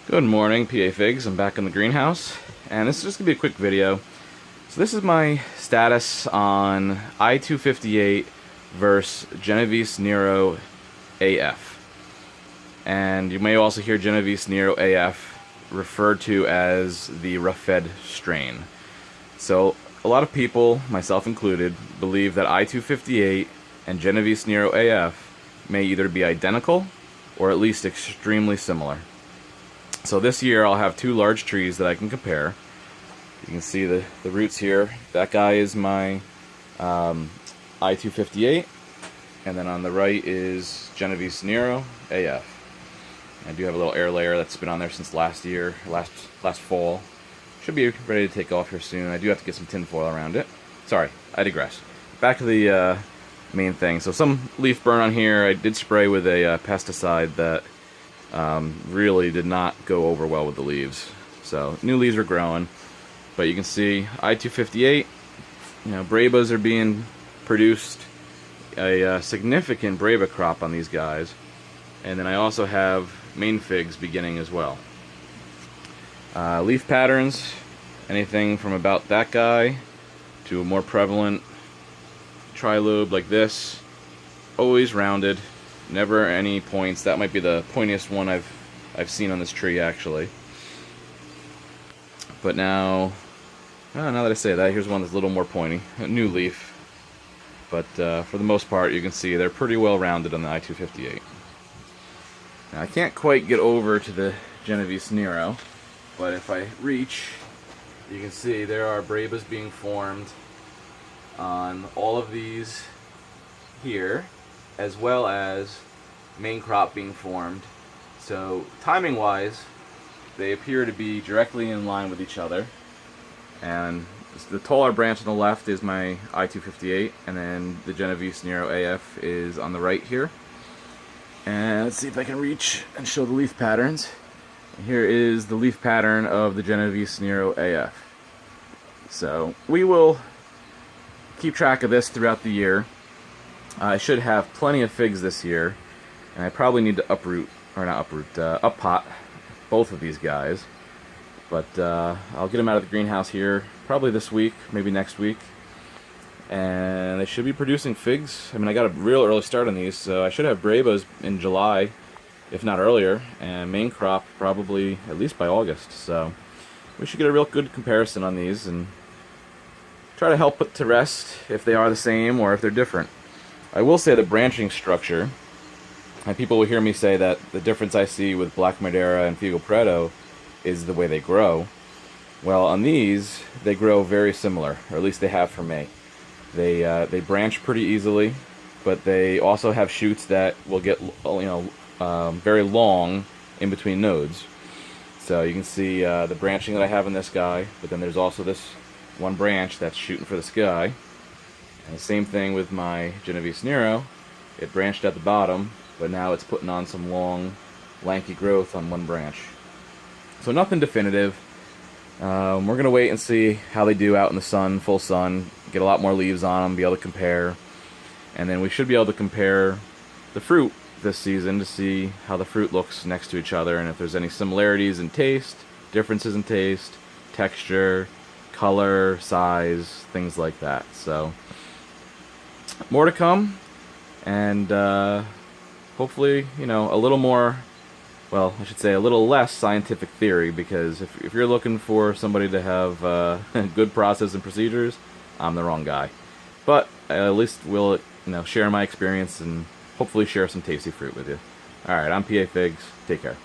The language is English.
Good morning, PA Figs. I'm back in the greenhouse, and this is just going to be a quick video. So this is my status on I258 versus Genovese Nero AF. And you may also hear Genovese Nero AF referred to as the rough-fed strain. So a lot of people, myself included, believe that I258 and Genovese Nero AF may either be identical or at least extremely similar. So this year I'll have two large trees that I can compare. You can see the roots here. That guy is my I258, and then on the right is Genovese Nero AF. I do have a little air layer that's been on there since last year, last fall. Should be ready to take off here soon. I do have to get some tin foil around it. Sorry, I digress. Back to the main thing. So some leaf burn on here. I did spray with a pesticide that really did not go over well with the leaves. So new leaves are growing, but you can see I258, brevas are being produced, a significant breva crop on these guys, and then I also have main figs beginning as well. Leaf patterns, anything from about that guy to a more prevalent trilobe like this, always rounded. Never any points. That might be the pointiest one I've seen on this tree, actually. But now that I say that, here's one that's a little more pointy. A new leaf. But for the most part, you can see they're pretty well rounded on the I258. Now, I can't quite get over to the Genovese Nero, but if I reach, you can see there are brevas being formed on all of these here, as well as main crop being formed. So timing wise, they appear to be directly in line with each other, and the taller branch on the left is my I258, and then the Genovese Nero AF is on the right here. And let's see if I can reach and show the leaf patterns. Here is the leaf pattern of the Genovese Nero AF. So we will keep track of this throughout the year. I should have plenty of figs this year, and I probably need to up pot both of these guys. But I'll get them out of the greenhouse here probably this week, maybe next week, and they should be producing figs. I mean, I got a real early start on these, so I should have brevas in July, if not earlier, and main crop probably at least by August. So we should get a real good comparison on these and try to help put to rest if they are the same or if they're different. I will say the branching structure, and people will hear me say that the difference I see with Black Madeira and Figo Preto is the way they grow. Well, on these, they grow very similar, or at least they have for me. They branch pretty easily, but they also have shoots that will get very long in between nodes. So you can see the branching that I have in this guy, but then there's also this one branch that's shooting for the sky. And the same thing with my Genovese Nero. It branched at the bottom, but now it's putting on some long, lanky growth on one branch. So nothing definitive. We're going to wait and see how they do out in the sun, full sun, get a lot more leaves on them, be able to compare. And then we should be able to compare the fruit this season to see how the fruit looks next to each other, and if there's any similarities in taste, differences in taste, texture, color, size, things like that. So more to come, and hopefully, a little more, well, I should say a little less scientific theory, because if you're looking for somebody to have good process and procedures, I'm the wrong guy. But at least we'll share my experience and hopefully share some tasty fruit with you. Alright, I'm PA Figs. Take care.